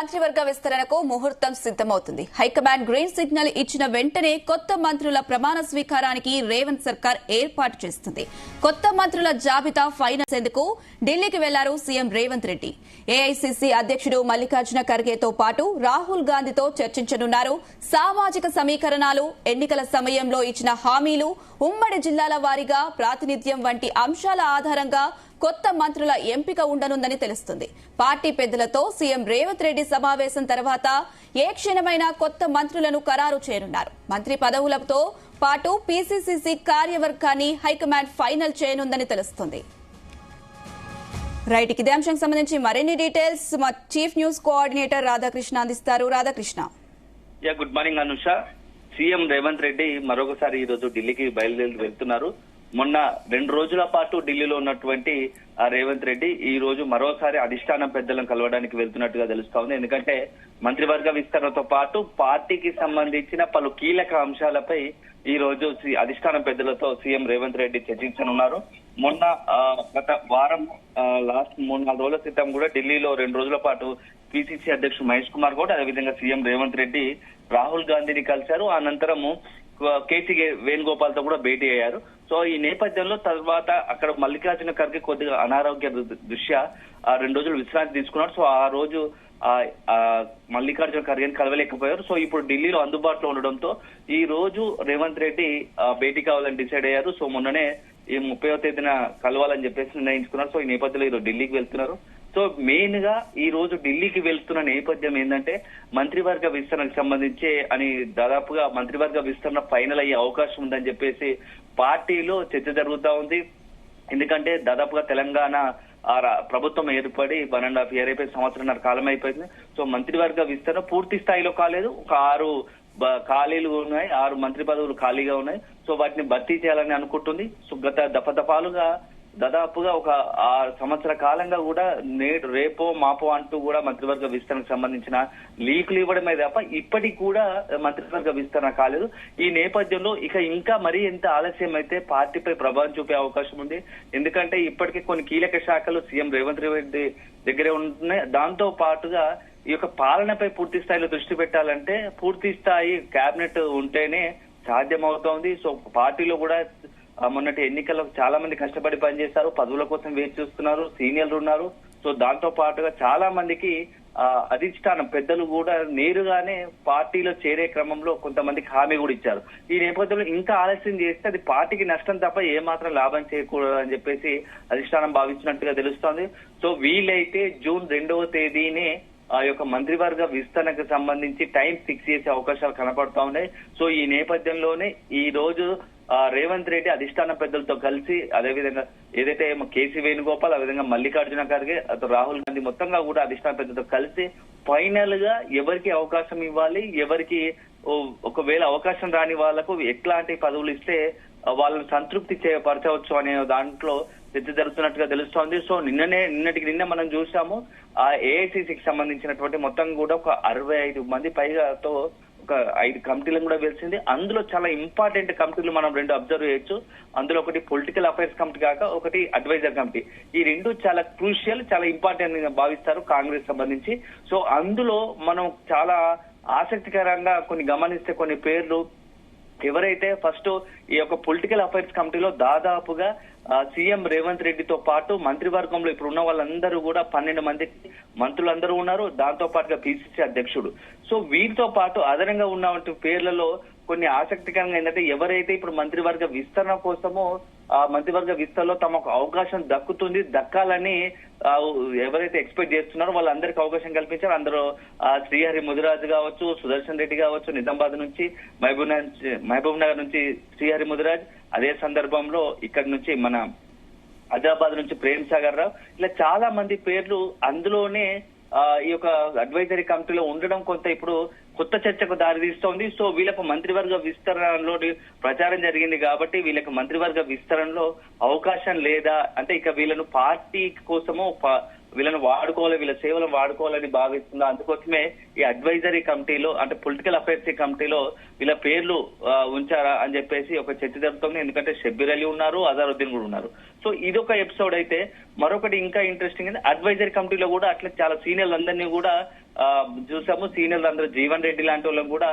మంత్రివర్గ విస్తరణకు ముహూర్తం సిద్దమవుతుంది. హైకమాండ్ గ్రీన్ సిగ్నల్ ఇచ్చిన వెంటనే కొత్త మంత్రుల ప్రమాణ స్వీకారానికి రేవంత్ సర్కార్ ఏర్పాటు చేస్తుంది. కొత్త మంత్రుల జాబితా ఫైనల్ చేసేందుకు ఢిల్లీకి వెళ్లారు సీఎం రేవంత్ రెడ్డి. ఏఐసీసీ అధ్యక్షుడు మల్లికార్జున ఖర్గేతో పాటు రాహుల్ గాంధీతో చర్చించనున్నారు. సామాజిక సమీకరణాలు, ఎన్నికల సమయంలో ఇచ్చిన హామీలు, ఉమ్మడి జిల్లాల వారీగా ప్రాతినిధ్యం వంటి అంశాల ఆధారంగా కొత్త మంత్రుల ఎంపిక ఉండనుందని తెలుస్తుంది. పార్టీ పెద్దలతో సీఎం రేవంత్ రెడ్డి సమావేశం తర్వాత ఏ క్షణమైనా కొత్త మంత్రులను ఖరారు చేయనున్నారు. మంత్రి పదవులతో పాటు పీసీసీ కార్యవర్గాన్ని హైకమాండ్ ఫైనల్ చేయనుందని తెలుస్తుంది. రైట్, ఇదే అంశానికి సంబంధించి మరిన్ని డీటెయిల్స్ మా చీఫ్ న్యూస్ కోఆర్డినేటర్ రాధాకృష్ణ అందిస్తారు. Radhakrishna. Good morning Anusha. CM Revanth Reddy మరొకసారి ఈ రోజు ఢిల్లీకి బయలుదేరి వెళ్తున్నారు. మొన్న 2 రోజుల పాటు ఢిల్లీలో ఉన్నటువంటి రేవంత్ రెడ్డి ఈ రోజు మరోసారి అధిష్టానం పెద్దలను కలవడానికి వెళ్తున్నట్టుగా తెలుస్తా ఉంది. ఎందుకంటే మంత్రివర్గ విస్తరణతో పాటు పార్టీకి సంబంధించిన పలు కీలక అంశాలపై ఈ రోజు అధిష్టానం పెద్దలతో సీఎం రేవంత్ రెడ్డి చర్చించనున్నారు. మొన్న గత వారం లాస్ట్ 3-4 రోజుల క్రితం కూడా ఢిల్లీలో 2 రోజుల పాటు పీసీసీ అధ్యక్షుడు మహేష్ కుమార్ గౌడ్, అదేవిధంగా సీఎం రేవంత్ రెడ్డి రాహుల్ గాంధీని కలిశారు. అనంతరము కేసీ వేణుగోపాల్ తో కూడా భేటీ అయ్యారు. సో ఈ నేపథ్యంలో తర్వాత అక్కడ మల్లికార్జున ఖర్గే కొద్దిగా అనారోగ్య దృష్ట్యా 2 రోజులు విశ్రాంతి తీసుకున్నారు. సో ఆ రోజు మల్లికార్జున ఖర్గేని కలవలేకపోయారు. సో ఇప్పుడు ఢిల్లీలో అందుబాటులో ఉండడంతో ఈ రోజు రేవంత్ రెడ్డి భేటీ కావాలని డిసైడ్ అయ్యారు. సో మొన్ననే ఈ 30వ తేదీన కలవాలని చెప్పేసి నిర్ణయించుకున్నారు. సో ఈ నేపథ్యంలో ఈరోజు ఢిల్లీకి వెళ్తున్నారు. సో మెయిన్ గా ఈ రోజు ఢిల్లీకి వెళ్తున్న నేపథ్యం ఏంటంటే మంత్రివర్గ విస్తరణకు సంబంధించి అని దాదాపుగా మంత్రివర్గ విస్తరణ ఫైనల్ అయ్యే అవకాశం ఉందని చెప్పేసి పార్టీలో చర్చ జరుగుతా ఉంది. ఎందుకంటే దాదాపుగా తెలంగాణ ప్రభుత్వం ఏర్పడి 1.5 year అయిపోయి సంవత్సరంన్నర కాలం అయిపోయింది. సో మంత్రివర్గ విస్తరణ పూర్తి స్థాయిలో కాలేదు. ఒక 6 ఖాళీలు ఉన్నాయి, 6 మంత్రి పదవులు ఖాళీగా ఉన్నాయి. సో వాటిని భర్తీ చేయాలని అనుకుంటుంది. సో గత దఫాలుగా దాదాపుగా ఒక 6 సంవత్సర కాలంగా కూడా రేపో మాపో అంటూ కూడా మంత్రివర్గ విస్తరణకు సంబంధించిన లీకులు ఇవ్వడమే తప్ప ఇప్పటికి కూడా మంత్రివర్గ విస్తరణ కాలేదు. ఈ నేపథ్యంలో ఇంకా మరీ ఎంత ఆలస్యం అయితే పార్టీపై ప్రభావం చూపే అవకాశం ఉంది. ఎందుకంటే ఇప్పటికే కొన్ని కీలక శాఖలు సీఎం రేవంత్ రెడ్డి దగ్గరే ఉంటున్నాయి. దాంతో పాటుగా ఈ యొక్క పాలనపై పూర్తి స్థాయిలో దృష్టి పెట్టాలంటే పూర్తి స్థాయి కేబినెట్ ఉంటేనే సాధ్యమవుతోంది. సో పార్టీలో కూడా మొన్నటి ఎన్నికల్లో చాలా మంది కష్టపడి పనిచేస్తారు, పదవుల కోసం వేచి చూస్తున్నారు, సీనియర్లు ఉన్నారు. సో దాంతో పాటుగా చాలా మందికి అధిష్టానం పెద్దలు కూడా నేరుగానే పార్టీలో చేరే క్రమంలో కొంతమందికి హామీ కూడా ఇచ్చారు. ఈ నేపథ్యంలో ఇంకా ఆలస్యం చేస్తే అది పార్టీకి నష్టం తప్ప ఏమాత్రం లాభం చేయకూడదని చెప్పేసి అధిష్టానం భావించినట్టుగా తెలుస్తోంది. సో వీలైతే జూన్ 2వ తేదీనే ఆ యొక్క మంత్రివర్గ విస్తరణకు సంబంధించి టైం ఫిక్స్ చేసే అవకాశాలు కనపడతా ఉన్నాయి. సో ఈ నేపథ్యంలోనే ఈ రోజు రేవంత్ రెడ్డి అధిష్టాన పెద్దలతో కలిసి అదేవిధంగా ఏదైతే కేసీ వేణుగోపాల్, అదేవిధంగా మల్లికార్జున ఖర్గే, రాహుల్ గాంధీ మొత్తంగా కూడా అధిష్టాన పెద్దలతో కలిసి ఫైనల్ గా ఎవరికి అవకాశం ఇవ్వాలి, ఎవరికి ఒకవేళ అవకాశం రాని వాళ్లకు ఎట్లాంటి పదవులు ఇస్తే వాళ్ళని సంతృప్తి పరచవచ్చు అనే దాంట్లో చర్చ జరుగుతున్నట్టుగా తెలుస్తోంది. సో నిన్న మనం చూసాము ఆ ఏఐసీసీకి సంబంధించినటువంటి మొత్తం కూడా ఒక 65 మంది పైగాతో ఒక 5 కమిటీలను కూడా వెలిసింది. అందులో చాలా ఇంపార్టెంట్ కమిటీలు మనం 2 అబ్జర్వ్ చేయొచ్చు. అందులో ఒకటి పొలిటికల్ అఫైర్స్ కమిటీ కాక ఒకటి అడ్వైజర్ కమిటీ. ఈ 2 చాలా క్రూషియల్, చాలా ఇంపార్టెంట్ గా భావిస్తారు కాంగ్రెస్ సంబంధించి. సో అందులో మనం చాలా ఆసక్తికరంగా గమనిస్తే కొన్ని పేర్లు ఎవరైతే ఫస్ట్ ఈ యొక్క పొలిటికల్ అఫైర్స్ కమిటీలో దాదాపుగా సీఎం రేవంత్ రెడ్డితో పాటు మంత్రివర్గంలో ఇప్పుడు ఉన్న వాళ్ళందరూ కూడా 12 మంది మంత్రులందరూ ఉన్నారు. దాంతో పాటుగా పీసీసీ అధ్యక్షుడు. సో వీరితో పాటు అదనంగా ఉన్న పేర్లలో కొన్ని ఆసక్తికరంగా ఏంటంటే ఎవరైతే ఇప్పుడు మంత్రివర్గ విస్తరణ కోసమో ఆ మంత్రివర్గ విస్తరణలో తమకు అవకాశం దక్కాలని ఎవరైతే ఎక్స్పెక్ట్ చేస్తున్నారో వాళ్ళందరికీ అవకాశం కల్పించారు. అందరూ శ్రీహరి ముదిరాజు కావచ్చు, సుదర్శన్ రెడ్డి కావచ్చు, నిజామాబాద్ నుంచి మహబూబ్ నగర్ నుంచి శ్రీహరి ముదిరాజ్, అదే సందర్భంలో ఇక్కడ నుంచి మన ఆదిలాబాద్ నుంచి ప్రేమ్ సాగర్ రావు, ఇలా చాలా మంది పేర్లు అందులోనే ఈ యొక్క అడ్వైజరీ కమిటీలో ఉండడం కొంత ఇప్పుడు కొత్త చర్చకు దారితీస్తోంది. సో వీళ్ళకు మంత్రివర్గ విస్తరణలో ప్రచారం జరిగింది కాబట్టి వీళ్ళకి మంత్రివర్గ విస్తరణలో అవకాశం లేదా అంటే ఇక వీళ్ళను పార్టీ కోసమో వీళ్ళని వాడుకోవాలి, వీళ్ళ సేవలను వాడుకోవాలని భావిస్తుందా? అందుకోసమే ఈ అడ్వైజరీ కమిటీలో అంటే పొలిటికల్ అఫైర్స్ కమిటీలో వీళ్ళ పేర్లు ఉంచారా అని చెప్పేసి ఒక చర్చ జరుగుతుంది. ఎందుకంటే షబ్బీర్ అలీ ఉన్నారు, అజారుద్దీన్ కూడా ఉన్నారు. సో ఇదొక ఎపిసోడ్ అయితే, మరొకటి ఇంకా ఇంట్రెస్టింగ్ అయితే అడ్వైజరీ కమిటీలో కూడా అట్లా చాలా సీనియర్లు అందరినీ కూడా చూసాము. సీనియర్లు అందరూ జీవన్ రెడ్డి లాంటి వాళ్ళని కూడా,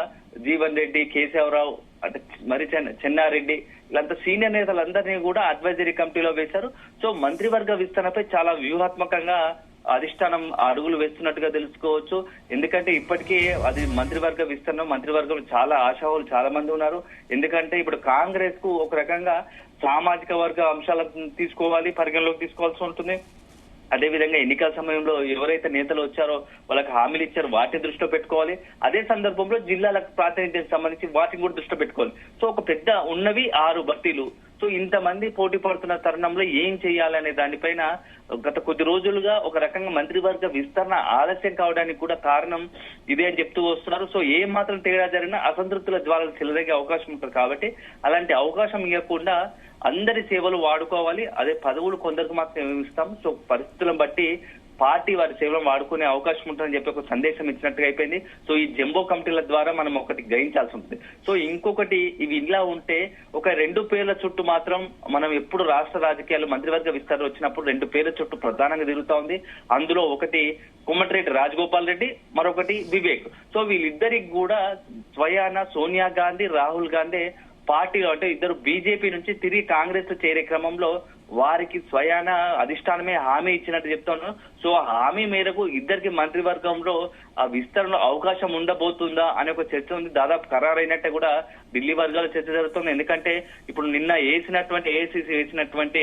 జీవన్ రెడ్డి, కేశవరావు, అంటే మరి చెన్నారెడ్డి, ఇలాంటి సీనియర్ నేతలందరినీ కూడా అడ్వైజరీ కమిటీలో వేశారు. సో మంత్రివర్గ విస్తరణపై చాలా వ్యూహాత్మకంగా అధిష్టానం అడుగులు వేస్తున్నట్టుగా తెలుసుకోవచ్చు. ఎందుకంటే ఇప్పటికీ అది మంత్రివర్గ విస్తరణ, మంత్రివర్గం చాలా ఆశావాహులు చాలా మంది ఉన్నారు. ఎందుకంటే ఇప్పుడు కాంగ్రెస్ కు ఒక రకంగా సామాజిక వర్గ అంశాలను తీసుకోవాలి, పరిగణలోకి తీసుకోవాల్సి ఉంటుంది. అదేవిధంగా ఎన్నికల సమయంలో ఎవరైతే నేతలు వచ్చారో వాళ్ళకి హామీలు ఇచ్చారో వాటిని దృష్టిలో పెట్టుకోవాలి. అదే సందర్భంలో జిల్లాలకు ప్రాతినిధ్యం సంబంధించి వాటిని కూడా దృష్టిలో పెట్టుకోవాలి. సో ఒక పెద్ద ఉన్నవి 6 భర్తీలు. సో ఇంతమంది పోటీ పడుతున్న తరుణంలో ఏం చేయాలనే దానిపైన గత కొద్ది రోజులుగా ఒక రకంగా మంత్రివర్గ విస్తరణ ఆలస్యం కావడానికి కూడా కారణం ఇదే అని చెప్తూ వస్తున్నారు. సో ఏ మాత్రం తేడా జరిగినా అసంతృప్తుల జ్వాలలు చెలరేగే అవకాశం ఉంటుంది. కాబట్టి అలాంటి అవకాశం ఇవ్వకుండా అందరి సేవలు వాడుకోవాలి. అదే పదవులు కొందరికి మాత్రం ఇస్తాం. సో పరిస్థితులను బట్టి పార్టీ వారి సేవలను వాడుకునే అవకాశం ఉంటుందని చెప్పి ఒక సందేశం ఇచ్చినట్టుగా అయిపోయింది. సో ఈ జంబో కమిటీల ద్వారా మనం ఒకటి గ్రహించాల్సి ఉంటుంది. సో ఇంకొకటి, ఇవి ఇలా ఉంటే ఒక 2 పేర్ల చుట్టూ మాత్రం మనం ఎప్పుడు రాష్ట్ర రాజకీయాలు మంత్రివర్గ విస్తరణ వచ్చినప్పుడు 2 పేర్ల చుట్టూ ప్రధానంగా తిరుగుతా ఉంది. అందులో ఒకటి కోమటిరెడ్డి రాజగోపాల్ రెడ్డి, మరొకటి వివేక్. సో వీళ్ళిద్దరికి కూడా స్వయాన సోనియా గాంధీ, రాహుల్ గాంధీ పార్టీలో అంటే ఇద్దరు బీజేపీ నుంచి తిరిగి కాంగ్రెస్ లో చేరే క్రమంలో వారికి స్వయాన అధిష్టానమే హామీ ఇచ్చినట్టు చెప్తాను. సో హామీ మేరకు ఇద్దరికి మంత్రివర్గంలో ఆ విస్తరణలో అవకాశం ఉండబోతుందా అనే ఒక చర్చ ఉంది. దాదాపు ఖరారైనట్టే కూడా ఢిల్లీ వర్గాలు చర్చ జరుగుతుంది. ఎందుకంటే ఇప్పుడు నిన్న ఏఐసిసి వేసినటువంటి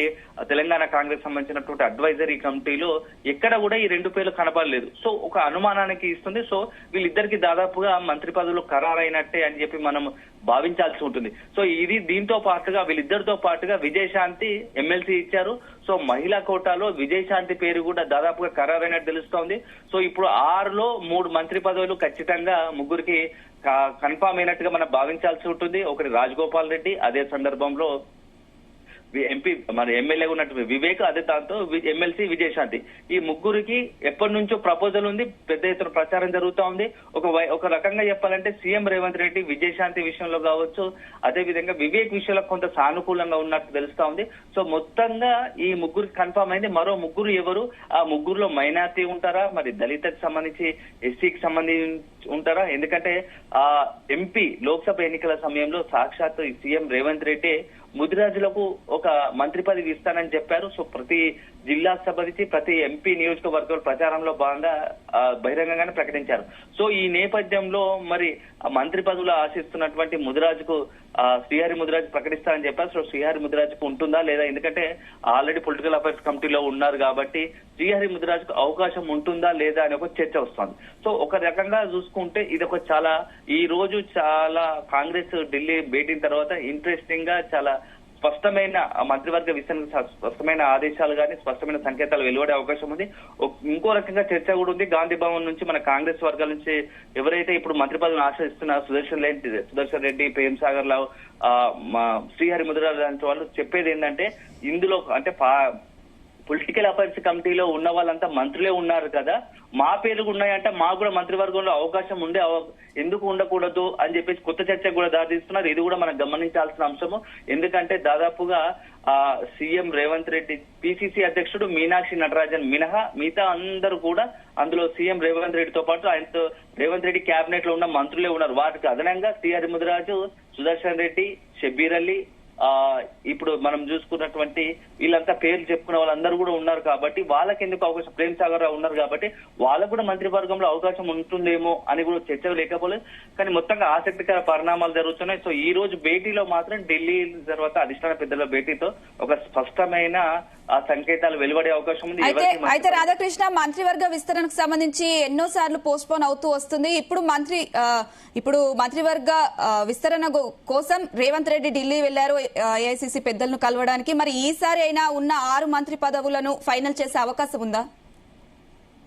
తెలంగాణ కాంగ్రెస్ సంబంధించినటువంటి అడ్వైజరీ కమిటీలో ఎక్కడ కూడా ఈ 2 పేర్లు కనపడలేదు. సో ఒక అనుమానానికి ఇస్తుంది. సో వీళ్ళిద్దరికి దాదాపుగా మంత్రి పదవులు ఖరారైనట్టే అని చెప్పి మనం భావించాల్సి ఉంటుంది. సో ఇది దీంతో పాటుగా వీళ్ళిద్దరితో పాటుగా విజయశాంతి ఎమ్మెల్సీ ఇచ్చారు. సో మహిళా కోటాలో విజయశాంతి పేరు కూడా దాదాపుగా ఖరారైనట్టు తెలుస్తోంది. సో ఇప్పుడు 6లో 3 మంత్రి పదవులు ఖచ్చితంగా ముగ్గురికి కన్ఫామ్ అయినట్టుగా మనం భావించాల్సి ఉంటుంది. ఒకటి రాజగోపాల్ రెడ్డి, అదే సందర్భంలో ఎంపీ మరి ఎమ్మెల్యే ఉన్నట్టు వివేక్, అదే దాంతో ఎమ్మెల్సీ విజయశాంతి. ఈ ముగ్గురికి ఎప్పటి నుంచో ప్రపోజల్ ఉంది, పెద్ద ఎత్తున ప్రచారం జరుగుతా ఉంది. ఒక రకంగా చెప్పాలంటే సీఎం రేవంత్ రెడ్డి విజయశాంతి విషయంలో కావచ్చు, అదే విధంగా వివేక్ విషయంలో కొంత సానుకూలంగా ఉన్నట్టు తెలుస్తా ఉంది. సో మొత్తంగా ఈ ముగ్గురికి కన్ఫామ్ అయింది. మరో ముగ్గురు ఎవరు? ఆ ముగ్గురులో మైనార్టీ ఉంటారా, మరి దళితకు సంబంధించి ఎస్సీకి సంబంధించి ఉంటారా? ఎందుకంటే ఆ ఎంపీ లోక్సభ ఎన్నికల సమయంలో సాక్షాత్ సీఎం రేవంత్ రెడ్డి ముదిరాజులకు ఒక మంత్రి పదవి ఇస్తానని చెప్పారు. సో ప్రతి జిల్లాకు సంబంధించి ప్రతి ఎంపీ నియోజకవర్గాల ప్రచారంలో భాగంగా బహిరంగంగానే ప్రకటించారు. సో ఈ నేపథ్యంలో మరి మంత్రి పదవులు ఆశిస్తున్నటువంటి ముదిరాజుకు శ్రీహరి ముదిరాజు ప్రకటిస్తానని చెప్పారు. సో శ్రీహరి ముదిరాజుకు ఉంటుందా లేదా? ఎందుకంటే ఆల్రెడీ పొలిటికల్ అఫైర్స్ కమిటీలో ఉన్నారు కాబట్టి శ్రీహరి ముదిరాజుకు అవకాశం ఉంటుందా లేదా అని ఒక చర్చ వస్తుంది. సో ఒక రకంగా చూసుకుంటే ఇది ఒక చాలా ఈ రోజు చాలా కాంగ్రెస్ ఢిల్లీ భేటీ తర్వాత ఇంట్రెస్టింగ్ గా చాలా స్పష్టమైన మంత్రివర్గ విస్తరణ స్పష్టమైన ఆదేశాలు కానీ స్పష్టమైన సంకేతాలు వెలువడే అవకాశం ఉంది. ఇంకో రకంగా చర్చ కూడా ఉంది. గాంధీ భవన్ నుంచి మన కాంగ్రెస్ వర్గాల నుంచి ఎవరైతే ఇప్పుడు మంత్రి పదవిని ఆశ్రయిస్తున్నారు సుదర్శన్ రెడ్డి, ప్రేమ్ సాగర్ రావు, శ్రీహరి ముదిరాజు లాంటి వాళ్ళు చెప్పేది ఏంటంటే ఇందులో అంటే పొలిటికల్ అఫైర్స్ కమిటీలో ఉన్న వాళ్ళంతా మంత్రులే ఉన్నారు కదా, మా పేర్లు ఉన్నాయంటే మాకు కూడా మంత్రివర్గంలో అవకాశం ఉండే ఎందుకు ఉండకూడదు అని చెప్పేసి కొత్త చర్చకు కూడా దారితీస్తున్నారు. ఇది కూడా మనం గమనించాల్సిన అంశము. ఎందుకంటే దాదాపుగా సీఎం రేవంత్ రెడ్డి, పిసిసి అధ్యక్షుడు మీనాక్షి నటరాజన్ మినహా మిగతా అందరూ కూడా అందులో సీఎం రేవంత్ రెడ్డితో పాటు ఆయనతో రేవంత్ రెడ్డి క్యాబినెట్ లో ఉన్న మంత్రులే ఉన్నారు. వాటికి అదనంగా శ్రీహరి ముదిరాజు, సుదర్శన్ రెడ్డి, షబ్బీర్ అలీ, ఇప్పుడు మనం చూసుకున్నటువంటి వీళ్ళంతా పేర్లు చెప్పుకునే వాళ్ళందరూ కూడా ఉన్నారు కాబట్టి వాళ్ళకి ఎందుకు అవకాశం, ప్రేమ్ సాగర్ రావు ఉన్నారు కాబట్టి వాళ్ళకు కూడా మంత్రివర్గంలో అవకాశం ఉంటుందేమో అని కూడా చర్చలు లేకపోలేదు. కానీ మొత్తంగా ఆసక్తికర పరిణామాలు జరుగుతున్నాయి. సో ఈ రోజు భేటీలో మాత్రం ఢిల్లీ తర్వాత అధిష్టాన పెద్దల భేటీతో ఒక స్పష్టమైన సంకేతాలు వెలువడే అవకాశం ఉంది. అయితే రాధాకృష్ణ, మంత్రివర్గ విస్తరణకు సంబంధించి ఎన్నో సార్లు పోస్ట్ పోన్ అవుతూ వస్తుంది. ఇప్పుడు మంత్రివర్గ విస్తరణ కోసం రేవంత్ రెడ్డి ఢిల్లీ వెళ్లారు ఏఐసిసి పెద్దలను కలవడానికి. మరి ఈసారి అయినా ఉన్న 6 మంత్రి పదవులను ఫైనల్ చేసే అవకాశం ఉందా?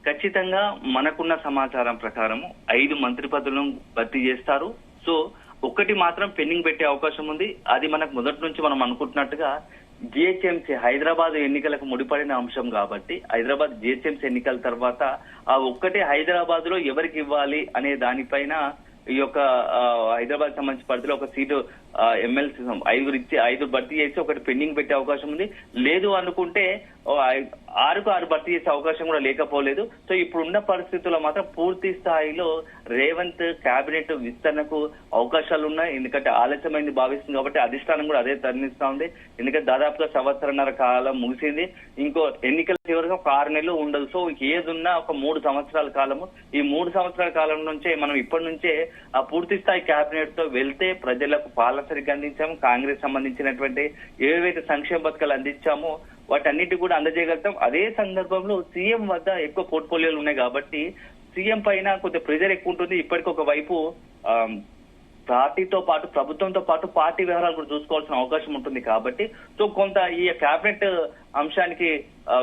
ఖచ్చితంగా మనకున్న సమాచారం ప్రకారం 5 మంత్రి పదవులను భర్తీ చేస్తారు. సో ఒకటి మాత్రం పెండింగ్ పెట్టే అవకాశం ఉంది. అది మనకు మొదటి నుంచి మనం అనుకుంటున్నట్టుగా జిహెచ్ఎంసీ హైదరాబాద్ ఎన్నికలకు ముడిపడిన అంశం కాబట్టి హైదరాబాద్ జిహెచ్ఎంసీ ఎన్నికల తర్వాత ఆ ఒక్కటే హైదరాబాద్ లో ఎవరికి ఇవ్వాలి అనే దానిపైన ఈ యొక్క హైదరాబాద్ సంబంధించిన పరిధిలో ఒక సీటు ఎమ్మెల్సీ 5 భర్తీ చేసి ఒకటి పెండింగ్ పెట్టే అవకాశం ఉంది. లేదు అనుకుంటే 6 భర్తీ చేసే అవకాశం కూడా లేకపోలేదు. సో ఇప్పుడున్న పరిస్థితుల్లో మాత్రం పూర్తి స్థాయిలో రేవంత్ కేబినెట్ విస్తరణకు అవకాశాలు ఉన్నాయి. ఎందుకంటే ఆలస్యమైంది భావిస్తుంది కాబట్టి అధిష్టానం కూడా అదే తరలిస్తా ఉంది. ఎందుకంటే దాదాపుగా 1.5 కాలం ముగిసింది. ఇంకో ఎన్నికల చివరిగా 6 నెలలు ఉండదు. సో ఏదున్నా ఒక 3 సంవత్సరాల కాలము. ఈ 3 సంవత్సరాల కాలం నుంచే మనం ఇప్పటి నుంచే ఆ పూర్తి స్థాయి కేబినెట్ తో వెళ్తే ప్రజలకు పాలన సరిగ్గా అందించాము. కాంగ్రెస్ సంబంధించినటువంటి ఏవైతే సంక్షేమ పథకాలు అందించామో వాటన్నిటి కూడా అందజేయగలుగుతాం. అదే సందర్భంలో సీఎం వద్ద ఎక్కువ పోర్ట్ఫోలియోలు ఉన్నాయి కాబట్టి సీఎం పైన కొంచెం ప్రెజర్ ఎక్కువ ఉంటుంది. ఇప్పటికి ఒకవైపు పార్టీతో పాటు ప్రభుత్వంతో పాటు పార్టీ వ్యవహారాలు కూడా చూసుకోవాల్సిన అవకాశం ఉంటుంది కాబట్టి సో కొంత ఈ కేబినెట్ అంశానికి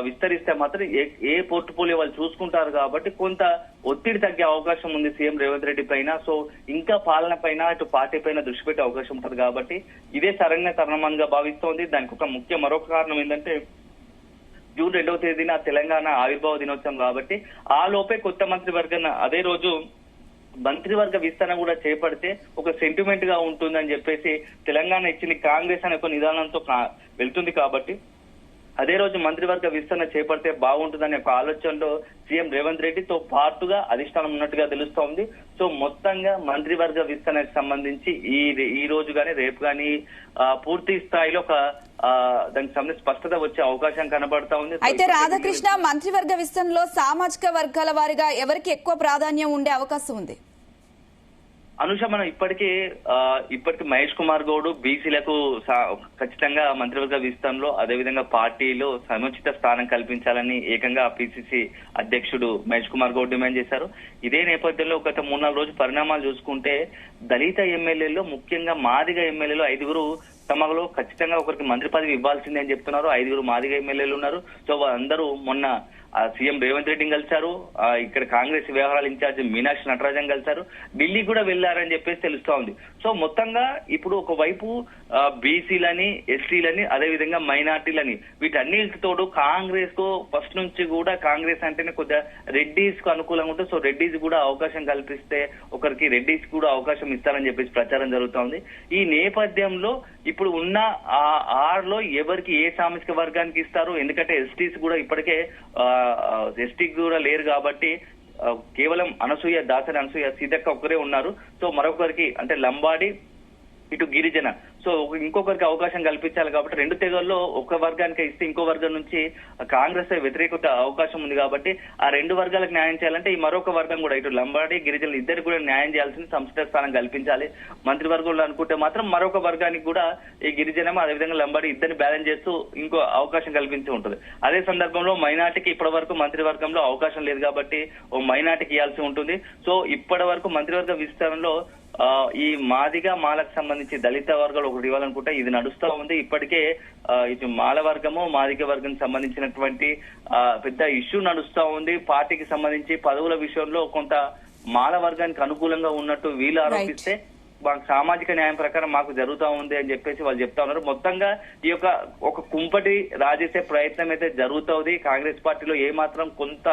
విస్తరిస్తే మాత్రం ఏ పోర్ట్ఫోలియో వాళ్ళు చూసుకుంటారు కాబట్టి కొంత ఒత్తిడి తగ్గే అవకాశం ఉంది సీఎం రేవంత్ రెడ్డి పైన. సో ఇంకా పాలన పైన ఇటు పార్టీ పైన దృష్టి పెట్టే అవకాశం ఉంటుంది కాబట్టి ఇదే సరైన తరుణంగా భావిస్తోంది. దానికి ఒక మరొక కారణం ఏంటంటే జూన్ 2వ తేదీన తెలంగాణ ఆవిర్భావ దినోత్సవం కాబట్టి ఆ లోపే కొత్త మంత్రివర్గం అదే రోజు మంత్రివర్గ విస్తరణ కూడా చేపడితే ఒక సెంటిమెంట్ గా ఉంటుందని చెప్పేసి తెలంగాణ ఇచ్చిన కాంగ్రెస్ అనే ఒక నిదానంతో వెళ్తుంది కాబట్టి అదే రోజు మంత్రివర్గ విస్తరణ చేపడితే బాగుంటుందనే ఒక ఆలోచనలో సీఎం రేవంత్ రెడ్డితో పాటుగా అధిష్టానం ఉన్నట్టుగా తెలుస్తోంది. సో మొత్తంగా మంత్రివర్గ విస్తరణకు సంబంధించి ఈ రోజు గానీ రేపు గానీ పూర్తి స్థాయిలో ఒక దానికి సంబంధించి స్పష్టత వచ్చే అవకాశం కనబడతా ఉంది. అయితే రాధాకృష్ణ, మంత్రివర్గ విస్తరణలో సామాజిక వర్గాల వారిగా ఎవరికి ఎక్కువ ప్రాధాన్యం ఉండే అవకాశం ఉంది? అనుష, మనం ఇప్పటికి మహేష్ కుమార్ గౌడ్ బీసీలకు ఖచ్చితంగా మంత్రివర్గ విస్తరణలో అదేవిధంగా పార్టీలో సముచిత స్థానం కల్పించాలని ఏకంగా పిసిసి అధ్యక్షుడు మహేష్ కుమార్ గౌడ్ డిమాండ్ చేశారు. ఇదే నేపథ్యంలో గత 3-4 రోజు పరిణామాలు చూసుకుంటే దళిత ఎమ్మెల్యేలో ముఖ్యంగా మాదిగ ఎమ్మెల్యేలు 5 తమలో ఖచ్చితంగా ఒకరికి మంత్రి పదవి ఇవ్వాల్సిందే అని చెప్తున్నారు. 5 మాదిగ ఎమ్మెల్యేలు ఉన్నారు. సో వాళ్ళందరూ మొన్న సీఎం రేవంత్ రెడ్డిని కలిశారు. ఇక్కడ కాంగ్రెస్ వ్యవహారాల ఇన్ఛార్జ్ మీనాక్షి నటరాజన్ కలిశారు. ఢిల్లీ కూడా వెళ్లారని చెప్పేసి తెలుస్తా ఉంది. సో మొత్తంగా ఇప్పుడు ఒకవైపు బీసీలని, ఎస్సీలని, అదేవిధంగా మైనార్టీలని వీటన్నిటి తోడు కాంగ్రెస్ కు ఫస్ట్ నుంచి కూడా కాంగ్రెస్ అంటేనే కొద్దిగా రెడ్డిస్ కు అనుకూలంగా ఉంటుంది. సో రెడ్డిస్ కూడా అవకాశం కల్పిస్తే ఒకరికి రెడ్డిస్ కూడా అవకాశం ఇస్తారని చెప్పేసి ప్రచారం జరుగుతా ఉంది. ఈ నేపథ్యంలో ఇప్పుడు ఉన్న ఆర్లో ఎవరికి ఏ సామాజిక వర్గానికి ఇస్తారు? ఎందుకంటే ఎస్టీస్ కూడా ఇప్పటికే ఎస్టీ కూడా లేరు కాబట్టి కేవలం దాసరి అనసూయ సీతక్క ఒక్కరే ఉన్నారు. సో మరొకరికి అంటే లంబాడి, ఇటు గిరిజన, సో ఇంకొకరికి అవకాశం కల్పించాలి కాబట్టి 2 తెగల్లో ఒక వర్గానికి ఇస్తే ఇంకో వర్గం నుంచి కాంగ్రెస్ వ్యతిరేకత అవకాశం ఉంది కాబట్టి ఆ 2 వర్గాలకు న్యాయం చేయాలంటే ఈ మరొక వర్గం కూడా ఇటు లంబాడి, గిరిజనులు ఇద్దరికి కూడా న్యాయం చేయాల్సిన సముచిత స్థానం కల్పించాలి మంత్రివర్గంలో అనుకుంటే మాత్రం మరొక వర్గానికి కూడా ఈ గిరిజనం అదేవిధంగా లంబాడి ఇద్దరిని బ్యాలెన్స్ చేస్తూ ఇంకో అవకాశం కల్పించి ఉంటుంది. అదే సందర్భంలో మైనార్టీకి ఇప్పటి వరకు మంత్రివర్గంలో అవకాశం లేదు కాబట్టి ఓ మైనార్టీకి ఇవ్వాల్సి ఉంటుంది. సో ఇప్పటి వరకు మంత్రివర్గ విస్తరణలో ఈ మాదిగ మాలకు సంబంధించి దళిత వర్గాలు ఒకటి ఇవ్వాలనుకుంటే ఇది నడుస్తా ఉంది. ఇప్పటికే ఇటు మాల వర్గము మాదిగ వర్గం సంబంధించినటువంటి పెద్ద ఇష్యూ నడుస్తా ఉంది. పార్టీకి సంబంధించి పదవుల విషయంలో కొంత మాల వర్గానికి అనుకూలంగా ఉన్నట్టు వీళ్ళు ఆరోపిస్తే మాకు సామాజిక న్యాయం ప్రకారం మాకు జరుగుతా ఉంది అని చెప్పేసి వాళ్ళు చెప్తా ఉన్నారు. మొత్తంగా ఈ యొక్క ఒక కుంపటి రాజేసే ప్రయత్నం అయితే జరుగుతుంది. కాంగ్రెస్ పార్టీలో ఏమాత్రం కొంత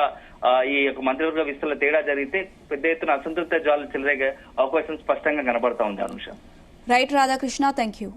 ఈ యొక్క మంత్రివర్గ విస్తరణ తేడా జరిగితే పెద్ద ఎత్తున అసంతృప్త జ్వాలు చెలరేగే అవకాశం స్పష్టంగా కనబడతా ఉంది. Anusha. Right Radhakrishna, thank you.